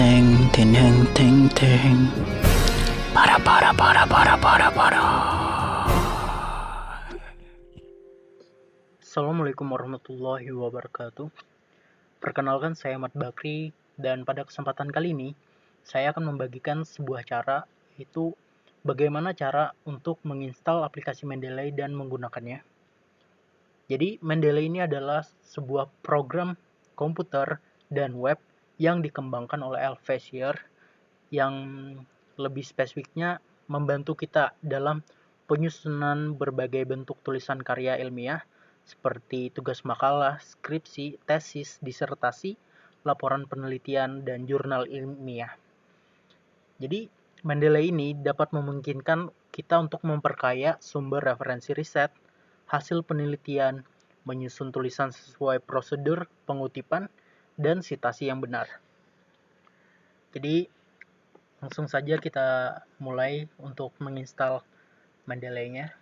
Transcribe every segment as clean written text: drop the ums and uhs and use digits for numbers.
teng ting ting ting. Para. Assalamualaikum warahmatullahi wabarakatuh. Perkenalkan, saya Ahmad Bakri, dan pada kesempatan kali ini saya akan membagikan sebuah cara, yaitu bagaimana cara untuk menginstal aplikasi Mendeley dan menggunakannya. Jadi Mendeley ini adalah sebuah program komputer dan web yang dikembangkan oleh Elsevier yang lebih spesifiknya membantu kita dalam penyusunan berbagai bentuk tulisan karya ilmiah seperti tugas makalah, skripsi, tesis, disertasi, laporan penelitian, dan jurnal ilmiah. Jadi, Mendeley ini dapat memungkinkan kita untuk memperkaya sumber referensi riset, hasil penelitian, menyusun tulisan sesuai prosedur pengutipan, dan sitasi yang benar. Jadi, langsung saja kita mulai untuk menginstal Mendeley-nya.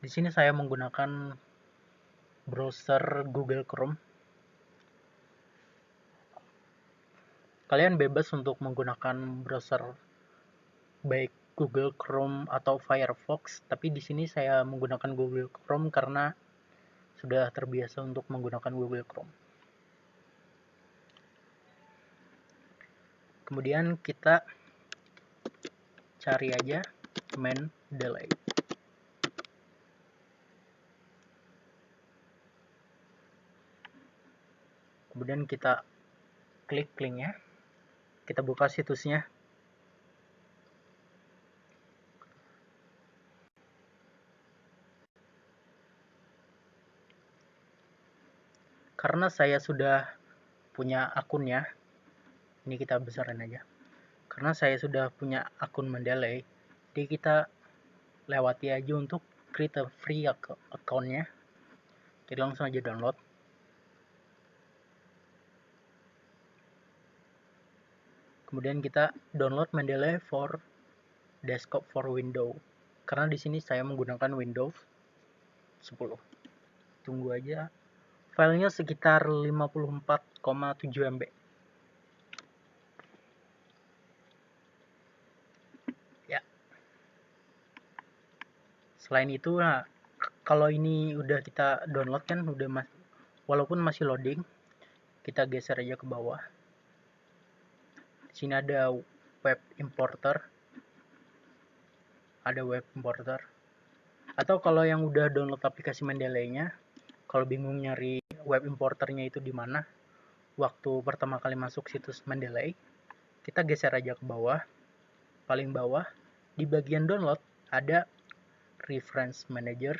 Di sini saya menggunakan browser Google Chrome. Kalian bebas untuk menggunakan browser baik Google Chrome atau Firefox, tapi di sini saya menggunakan Google Chrome karena sudah terbiasa untuk menggunakan Google Chrome. Kemudian kita cari aja Mendeley. Kemudian kita klik linknya, kita buka situsnya. Karena saya sudah punya akunnya, ini kita besarin aja. Karena saya sudah punya akun Mendeley, jadi kita lewati aja untuk create a free account-nya. Jadi langsung aja download. Kemudian kita download Mendeley for desktop for Windows. Karena di sini saya menggunakan Windows 10. Tunggu aja. Filenya sekitar 54,7 MB. Ya. Selain itu, kalau ini udah kita download kan walaupun masih loading, kita geser aja ke bawah. Di sini ada web importer. Atau kalau yang udah download aplikasi Mendeley-nya, kalau bingung nyari web importernya itu di mana, waktu pertama kali masuk situs Mendeley, kita geser aja ke bawah, paling bawah, di bagian download ada Reference Manager,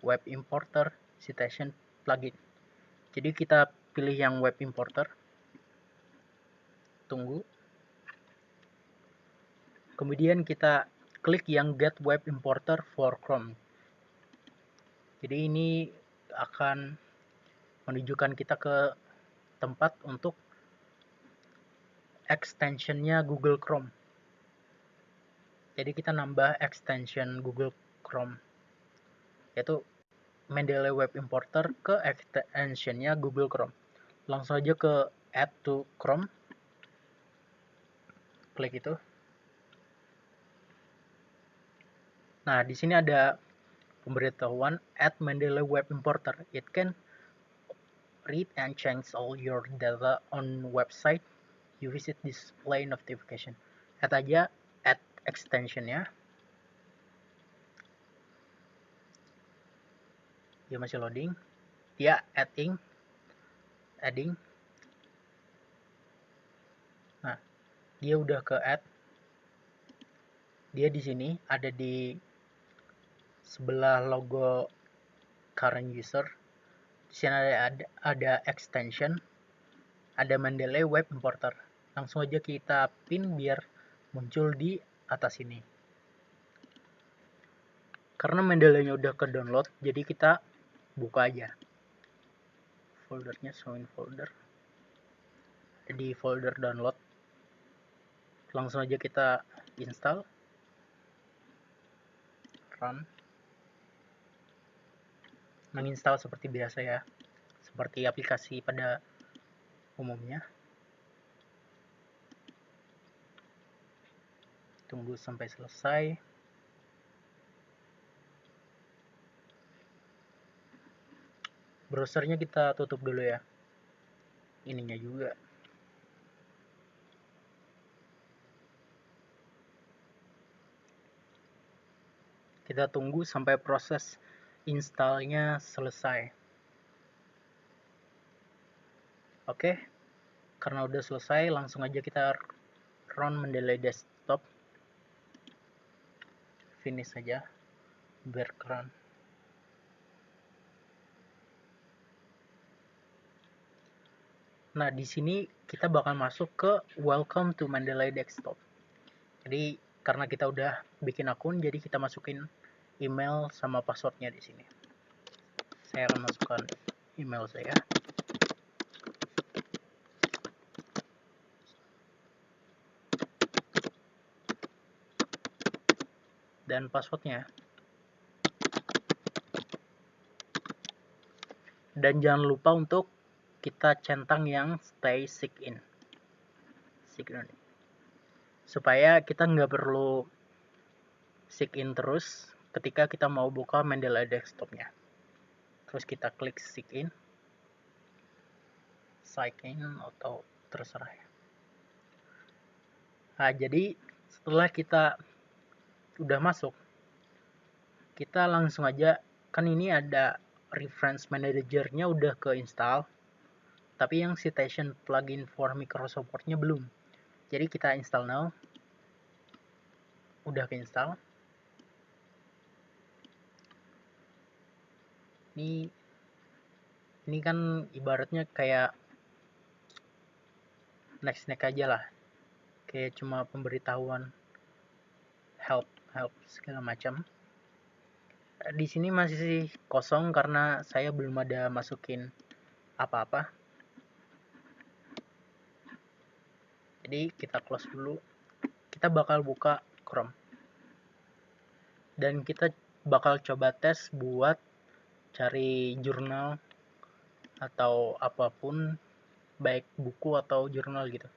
Web Importer, Citation Plugin. Jadi kita pilih yang web importer, tunggu, kemudian kita klik yang Get Web Importer for Chrome. Jadi ini akan menunjukkan kita ke tempat untuk extensionnya Google Chrome. Jadi kita nambah extension Google Chrome, yaitu Mendeley Web Importer ke extensionnya Google Chrome. Langsung aja ke Add to Chrome, klik itu. Nah, di sini ada pemberitahuan Add Mendeley Web Importer. It can read and change all your data on website you visit, display notification. Add aja add extensionnya. Dia masih loading. Dia adding. Nah, dia udah ke add. Dia di sini ada di sebelah logo current user. Di sini ada extension, ada Mendeley Web Importer. Langsung aja kita pin biar muncul di atas ini. Karena Mendeley-nya udah ke download, jadi kita buka aja foldernya, showing folder. Di folder download, langsung aja kita install, run, menginstal seperti biasa ya, seperti aplikasi pada umumnya. Tunggu sampai selesai. Browsernya kita tutup dulu ya. Ininya juga. Kita tunggu sampai proses installnya selesai. Oke, karena udah selesai, langsung aja kita run Mendeley Desktop. Finish saja, biar keren. Nah, di sini kita bakal masuk ke Welcome to Mendeley Desktop. Jadi, karena kita udah bikin akun, jadi kita masukin email sama passwordnya di sini. Saya akan masukkan email saya. Dan passwordnya. Dan jangan lupa untuk kita centang yang stay sign in. Supaya kita nggak perlu sign in terus ketika kita mau buka Mendeley Desktopnya. Terus kita klik sign in atau terserah ya. Nah, jadi setelah kita udah masuk, kita langsung aja, kan ini ada reference manager-nya udah ke-install, tapi yang citation plugin for Microsoft Word-nya belum. Jadi kita install now. Udah ke-install. Ini kan ibaratnya kayak next aja lah. Kayak cuma pemberitahuan help segala macam. Di sini masih kosong karena saya belum ada masukin apa-apa. Jadi kita close dulu. Kita bakal buka Chrome. Dan kita bakal coba tes buat cari jurnal atau apapun, baik buku atau jurnal gitu.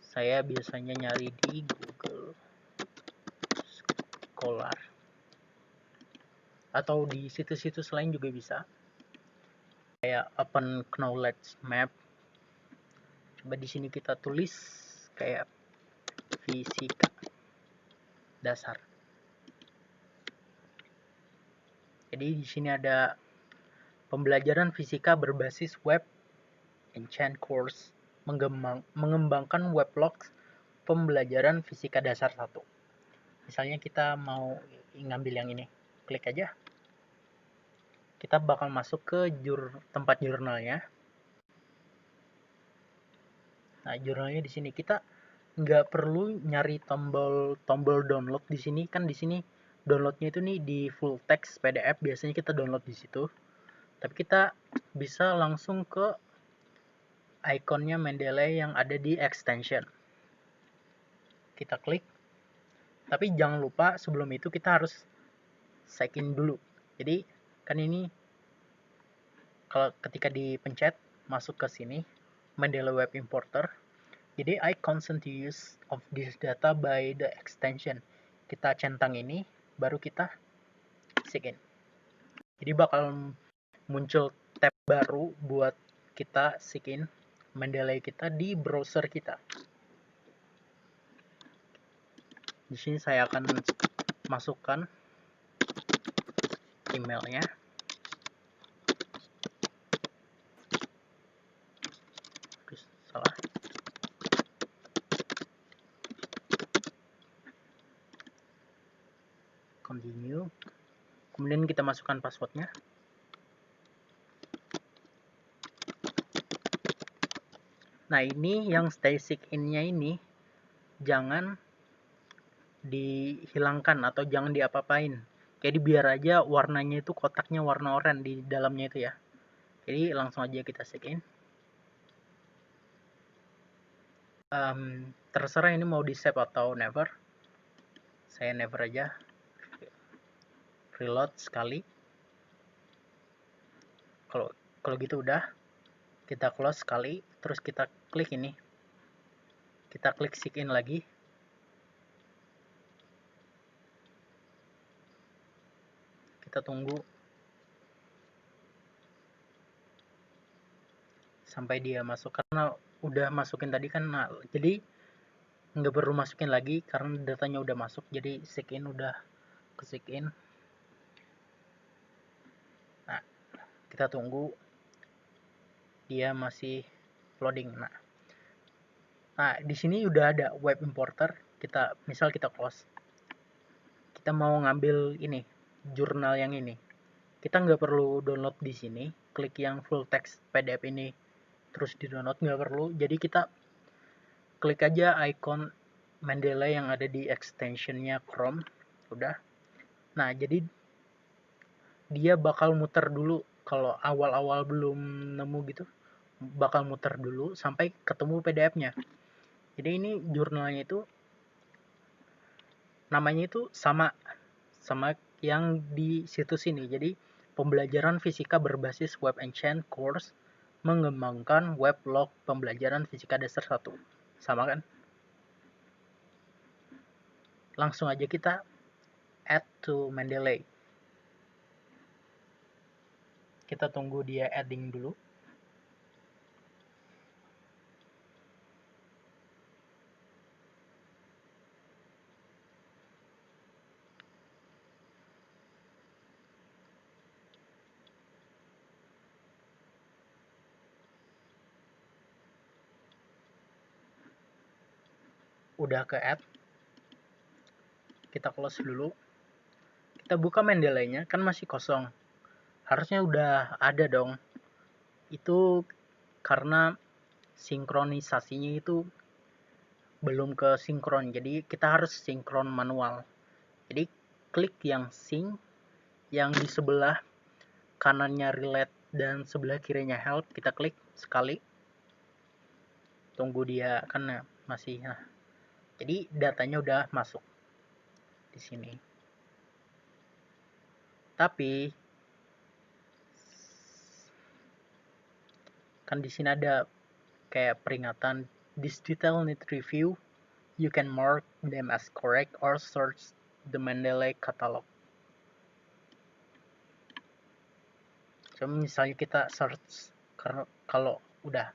Saya biasanya nyari di Google Scholar atau di situs-situs lain juga bisa, kayak Open Knowledge Map. Coba di sini kita tulis kayak fisika dasar. Jadi di sini ada pembelajaran fisika berbasis web, Enchant Course, mengembangkan weblog pembelajaran fisika dasar 1. Misalnya kita mau ngambil yang ini, klik aja. Kita bakal masuk ke tempat jurnalnya. Nah, jurnalnya di sini. Kita nggak perlu nyari tombol download di sini, kan di sini downloadnya itu nih di full text PDF, biasanya kita download di situ. Tapi kita bisa langsung ke ikonnya Mendeley yang ada di extension. Kita klik. Tapi jangan lupa sebelum itu kita harus sign in dulu. Jadi kan ini kalau ketika dipencet masuk ke sini Mendeley Web Importer. Jadi I consent to use of this data by the extension. Kita centang ini baru kita sign in. Jadi bakal muncul tab baru buat kita sign in Mendeley kita di browser kita. Di sini saya akan masukkan emailnya. Salah. Continue. Kemudian kita masukkan passwordnya. Nah, ini yang stay sign in-nya ini jangan dihilangkan atau jangan diapa-apain. Jadi biar aja warnanya itu kotaknya warna oranye di dalamnya itu ya. Jadi langsung aja kita sign in. Terserah ini mau di save atau never. Saya never aja. Reload sekali. Kalau gitu udah. Kita close sekali, terus kita klik ini. Kita klik sign in lagi. kita tunggu sampai dia masuk, karena udah masukin tadi kan. Nah, jadi nggak perlu masukin lagi karena datanya udah masuk, jadi sign in udah ke sign in. Nah, kita tunggu dia masih loading. Nah, di sini udah ada web importer. Misal kita close, kita mau ngambil ini jurnal yang ini, kita nggak perlu download di sini, klik yang full text PDF ini terus di download, nggak perlu. Jadi kita klik aja icon Mendeley yang ada di extensionnya Chrome, udah. Nah, jadi dia bakal muter dulu, kalau awal-awal belum nemu gitu bakal muter dulu sampai ketemu PDF-nya. Jadi ini jurnalnya itu namanya itu sama yang di situs ini. Jadi pembelajaran fisika berbasis Web Engine Course mengembangkan weblog pembelajaran fisika dasar 1. Sama kan? Langsung aja kita add to Mendeley. Kita tunggu dia adding dulu. Udah ke add, kita close dulu. Kita buka Mendeley-nya, kan masih kosong. Harusnya udah ada dong. Itu karena sinkronisasinya itu belum ke sinkron, jadi kita harus sinkron manual. Jadi klik yang sync, yang di sebelah kanannya relate dan sebelah kirinya help, kita klik sekali. Tunggu dia kan masih. Nah, jadi datanya udah masuk di sini. Tapi kan di sini ada kayak peringatan, this detail need review. You can mark them as correct or search the Mendeley catalog. So, misalnya kita search, karena kalau udah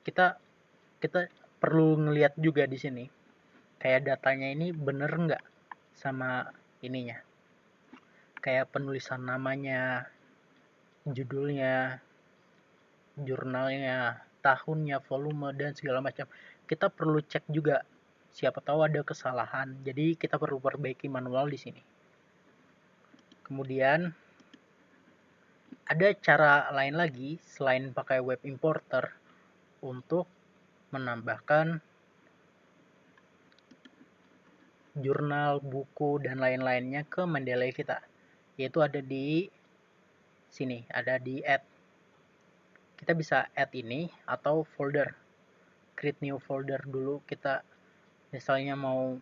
kita perlu ngelihat juga di sini kayak datanya ini bener nggak sama ininya, kayak penulisan namanya, judulnya, jurnalnya, tahunnya, volume, dan segala macam. Kita perlu cek juga, siapa tahu ada kesalahan, jadi kita perlu perbaiki manual di sini. Kemudian ada cara lain lagi selain pakai web importer untuk menambahkan jurnal, buku, dan lain-lainnya ke Mendeley kita, yaitu ada di sini, ada di add. Kita bisa add ini atau folder, create new folder dulu. Kita misalnya mau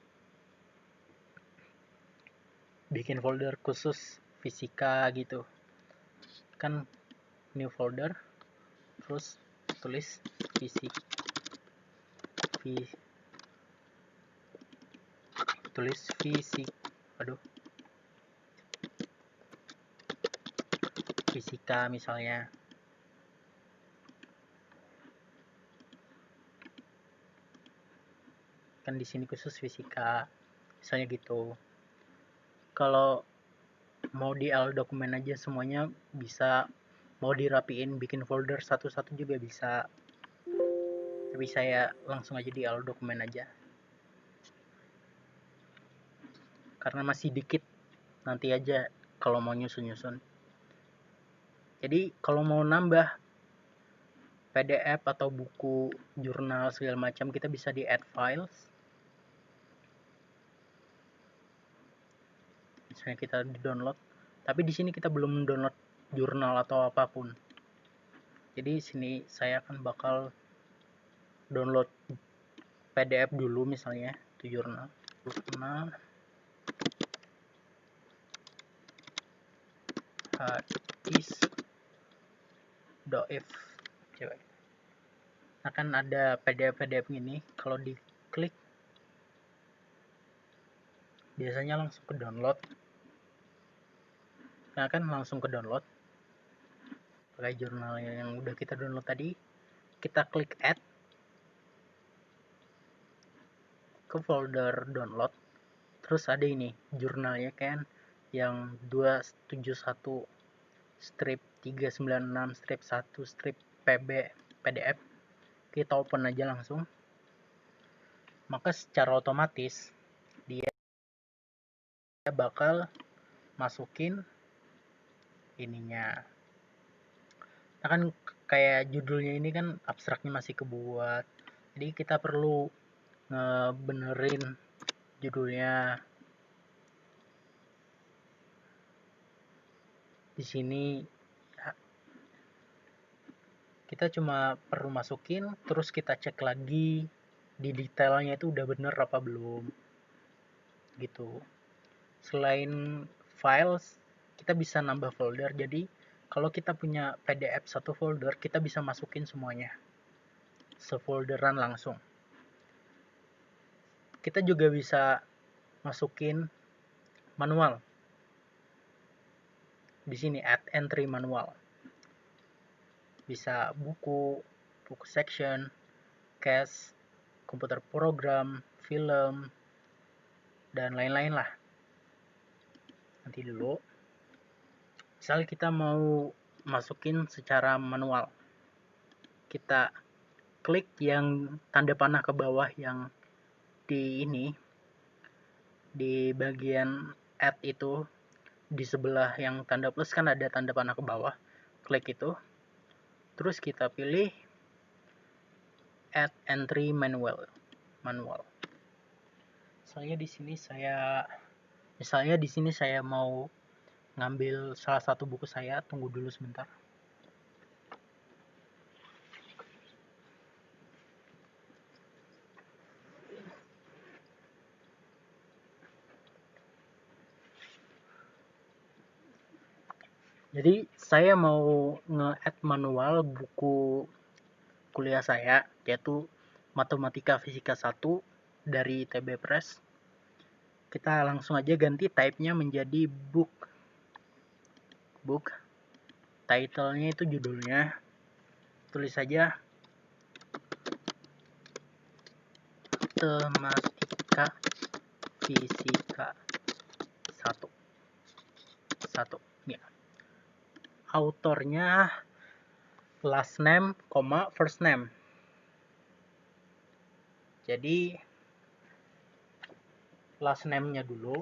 bikin folder khusus fisika gitu kan, new folder, terus tulis fisika misalnya. Kan di sini khusus fisika misalnya gitu. Kalau mau di all dokumen aja semuanya bisa, mau dirapiin bikin folder satu-satu juga bisa, tapi saya langsung aja di all dokumen aja karena masih dikit, nanti aja kalau mau nyusun-nyusun. Jadi kalau mau nambah PDF atau buku, jurnal, segala macam, kita bisa di add files. Misalnya kita di download, tapi di sini kita belum download jurnal atau apapun. Jadi sini saya akan bakal download PDF dulu, misalnya itu jurnal harddisk.if. coba, akan ada PDF ini, kalau diklik biasanya langsung ke download. Nah kan langsung ke download pakai jurnal yang udah kita download tadi, kita klik add ke folder download, terus ada ini jurnalnya kan yang 271 strip 396 strip 1 strip pb pdf. Kita open aja langsung, maka secara otomatis dia bakal masukin ininya. Nah kan kayak judulnya ini kan abstraknya masih kebuat, jadi kita perlu ngebenerin judulnya. Di sini kita cuma perlu masukin, terus kita cek lagi di detailnya itu udah bener apa belum gitu. Selain files, kita bisa nambah folder. Jadi kalau kita punya PDF satu folder, kita bisa masukin semuanya sefolderan langsung. Kita juga bisa masukin manual. Di sini add entry manual. Bisa buku section, case, komputer program, film, dan lain-lain lah. Nanti dulu. Misalnya kita mau masukin secara manual. Kita klik yang tanda panah ke bawah yang di ini, di bagian add itu, di sebelah yang tanda plus kan ada tanda panah ke bawah. Klik itu. Terus kita pilih add entry manual. Misalnya di sini saya mau ngambil salah satu buku saya, tunggu dulu sebentar. Jadi saya mau nge-add manual buku kuliah saya, yaitu Matematika Fisika 1 dari TB Press. Kita langsung aja ganti type-nya menjadi book. Title-nya itu judulnya. Tulis saja Matematika Fisika 1. Ya. Autornya last name, first name. Jadi last name-nya dulu.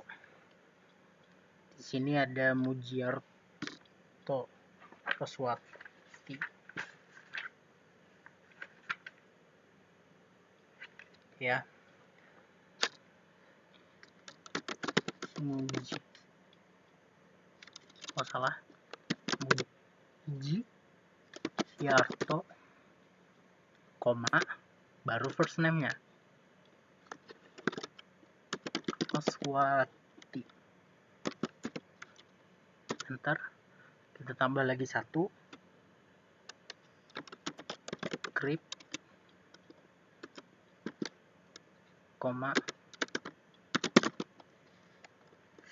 Di sini ada Mujiarto Roswati. Ya. Mujiarto, baru first name-nya. Roswati. Enter. Kita tambah lagi 1. Script,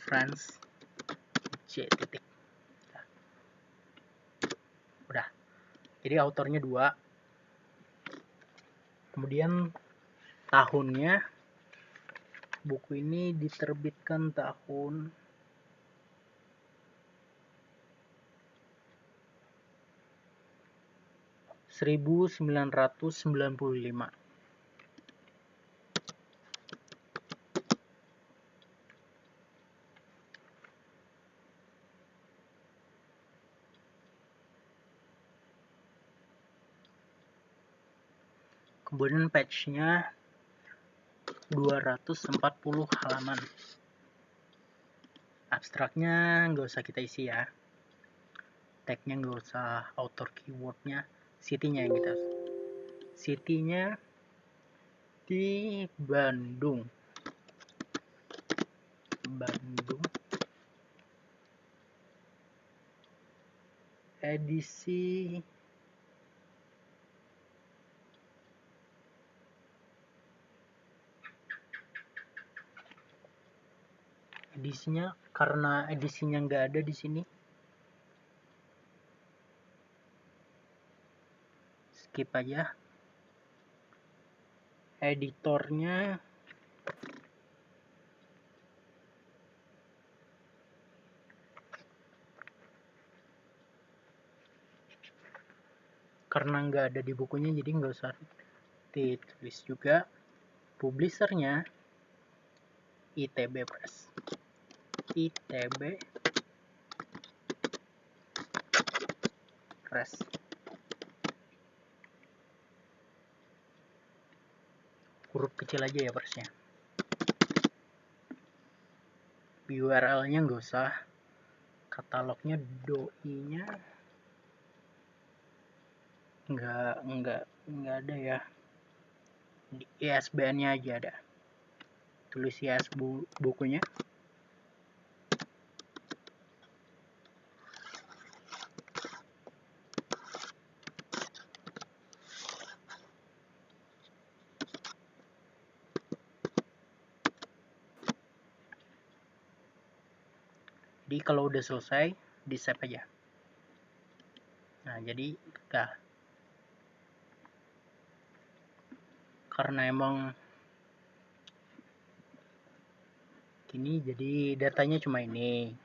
friends, C titik. Udah. Jadi autornya 2. Kemudian tahunnya, buku ini diterbitkan tahun 1995. Kemudian page-nya 240 halaman. Abstraknya nggak usah kita isi ya. Tag-nya nggak usah, author keyword-nya, city-nya yang kita. City-nya di Bandung. Edisinya karena edisinya nggak ada di sini, skip aja. Editornya karena nggak ada di bukunya jadi nggak usah ditulis juga. Publishernya ITB Press. ITB Press. Huruf kecil aja ya pressnya. URL-nya nggak usah. Katalognya doi-nya nggak ada ya. Di ISBN-nya aja ada. Tulis IS bukunya. Jadi kalau udah selesai, di save aja. Nah, jadi udah. Karena emang gini, jadi datanya cuma ini.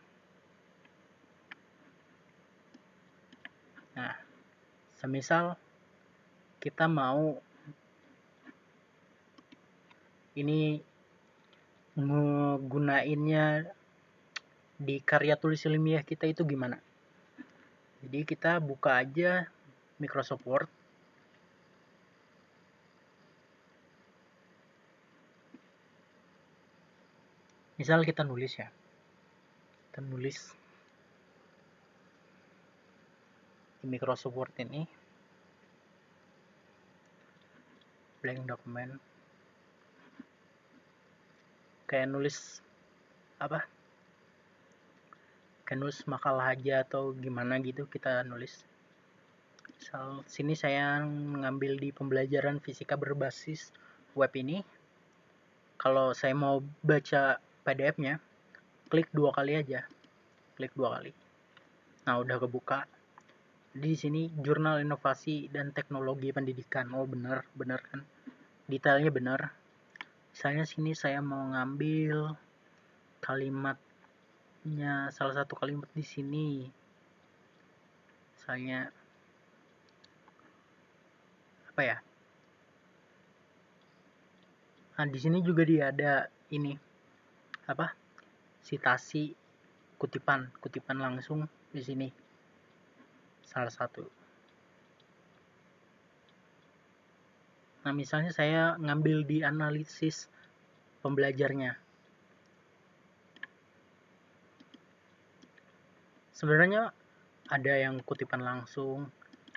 Nah, semisal kita mau ini ngegunainnya di karya tulis ilmiah kita itu gimana? Jadi kita buka aja Microsoft Word. Misal kita nulis ya. Kita nulis di Microsoft Word ini. Blank dokumen. Kayak nulis apa? Kayak nulis makalah aja atau gimana gitu kita nulis. Misal sini saya mengambil di pembelajaran fisika berbasis web ini. Kalau saya mau baca PDF-nya, klik 2 kali aja. Klik 2 kali. Nah, udah kebuka. Di sini Jurnal Inovasi dan Teknologi Pendidikan. Oh, benar kan? Detailnya benar. Misalnya sini saya mau ngambil kalimatnya, salah satu kalimat di sini. Misalnya apa ya? Nah, di sini juga dia ada ini apa? Sitasi kutipan langsung di sini. Salah satu. Nah, misalnya saya ngambil di analisis pembelajarnya. Sebenarnya ada yang kutipan langsung,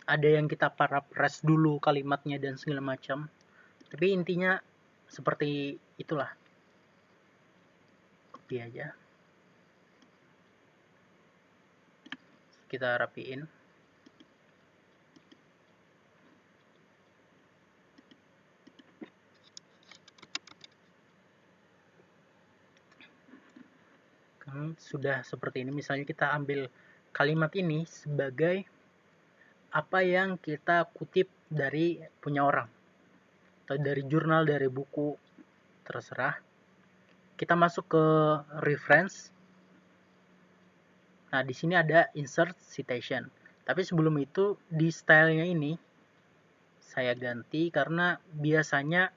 ada yang kita paraphrase dulu kalimatnya dan segala macam. Tapi intinya seperti itulah. Copy aja. Kita rapiin. Kan sudah seperti ini. Misalnya kita ambil kalimat ini sebagai apa yang kita kutip dari punya orang. Atau dari jurnal, dari buku, terserah. Kita masuk ke reference. Nah, di sini ada insert citation. Tapi sebelum itu, di stylenya ini, saya ganti karena biasanya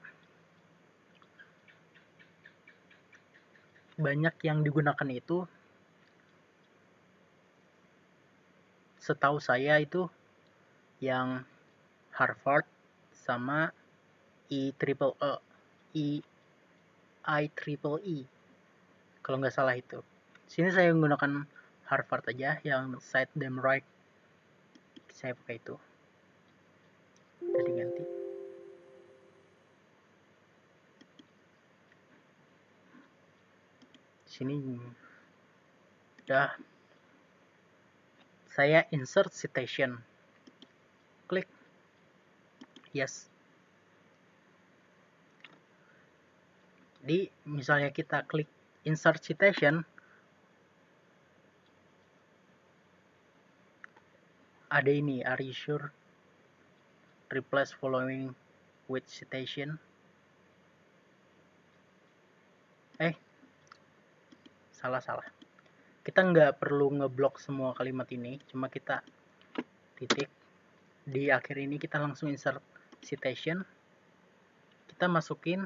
banyak yang digunakan itu, setahu saya itu yang Harvard sama IEEE, kalau nggak salah itu. Sini saya menggunakan Harvard aja, yang cite them right. Saya pakai itu. Tadi ganti. Sini udah. Saya insert citation. Klik yes. Jadi misalnya kita klik insert citation, ada ini, are you sure? replace following with citation. Salah. Kita nggak perlu ngeblok semua kalimat ini, cuma kita titik. Di akhir ini kita langsung insert citation. Kita masukin,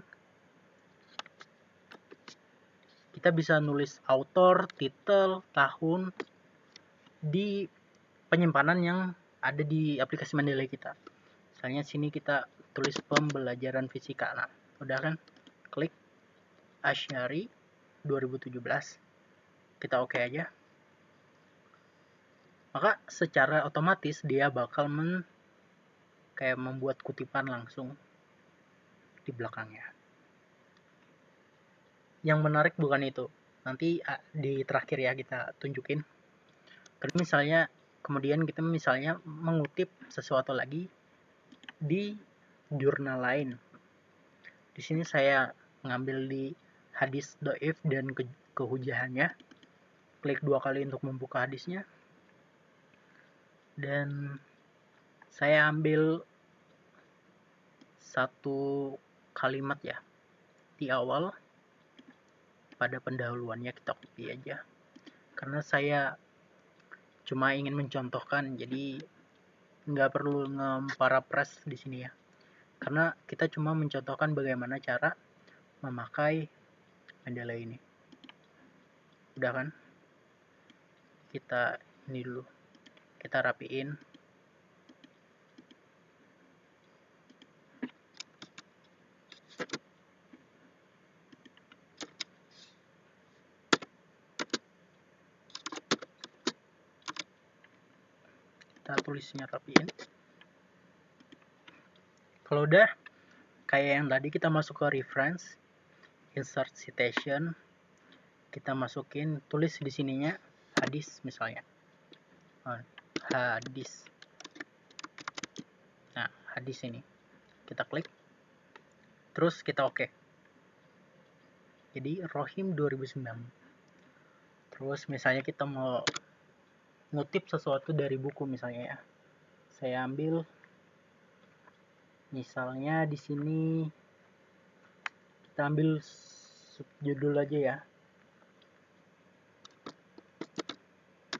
kita bisa nulis author, title, tahun di penyimpanan yang ada di aplikasi Mendeley kita. Misalnya sini kita tulis pembelajaran fisika. Nah, udah kan? Klik Asyari 2017. Kita oke aja. Maka secara otomatis dia bakal kayak membuat kutipan langsung di belakangnya. Yang menarik bukan itu. Nanti di terakhir ya kita tunjukin. Karena misalnya kemudian kita misalnya mengutip sesuatu lagi di jurnal lain. Di sini saya ngambil di hadis dhaif dan kehujahannya. Klik 2 kali untuk membuka hadisnya. Dan saya ambil satu kalimat ya di awal, pada pendahuluannya kita copy aja, karena saya cuma ingin mencontohkan, jadi nggak perlu nge-paraphrase di sini ya, karena kita cuma mencontohkan bagaimana cara memakai Mendeley ini. Udah kan? Kita ini dulu, kita rapiin. Kita tulisnya rapiin. Kalau udah kayak yang tadi, kita masuk ke reference, insert citation, kita masukin, tulis di sininya hadis misalnya. Hadis. Nah, hadis ini kita klik, terus kita oke. Jadi Rohim 2009. Terus misalnya kita mau ngutip sesuatu dari buku misalnya ya, saya ambil misalnya di sini, kita ambil subjudul aja ya,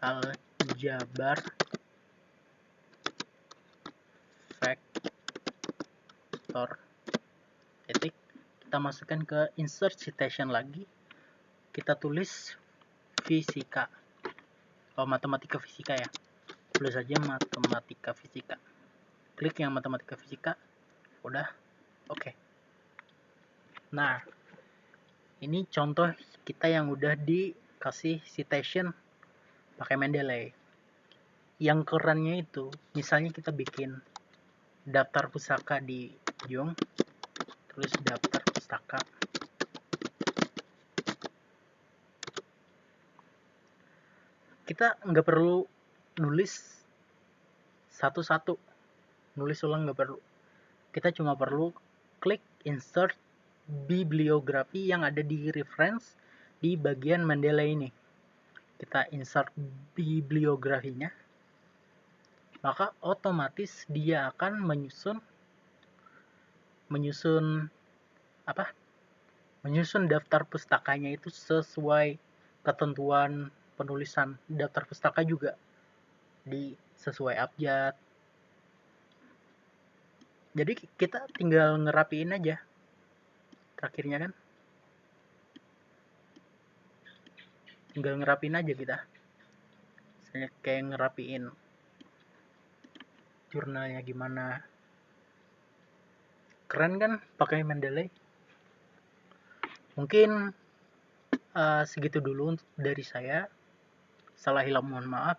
Al-Jabar Vektor titik, kita masukkan ke insert citation lagi, kita tulis fisika, matematika fisika ya, tulis aja matematika fisika, klik yang matematika fisika, udah oke. Nah, ini contoh kita yang udah dikasih citation pakai Mendeley. Yang kerennya itu, misalnya kita bikin daftar pustaka di Jung, tulis daftar pustaka, kita nggak perlu nulis satu-satu, nulis ulang nggak perlu, kita cuma perlu klik insert bibliografi yang ada di reference di bagian Mendeley ini. Kita insert bibliografinya, maka otomatis dia akan menyusun daftar pustakanya itu sesuai ketentuan penulisan daftar pustaka, juga sesuai abjad. Jadi kita tinggal ngerapiin aja terakhirnya kan, tinggal ngerapiin aja kita, misalnya kayak ngerapiin jurnalnya gimana. Keren kan pakai Mendeley. Mungkin segitu dulu dari saya. Salah hilap mohon maaf.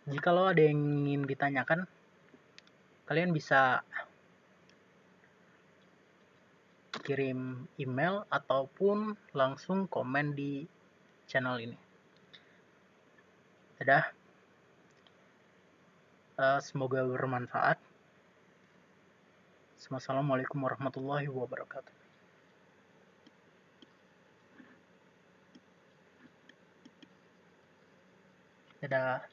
Jikalau ada yang ingin ditanyakan, kalian bisa kirim email ataupun langsung komen di channel ini. Dadah. Semoga bermanfaat. Wassalamualaikum warahmatullahi wabarakatuh. Dadah.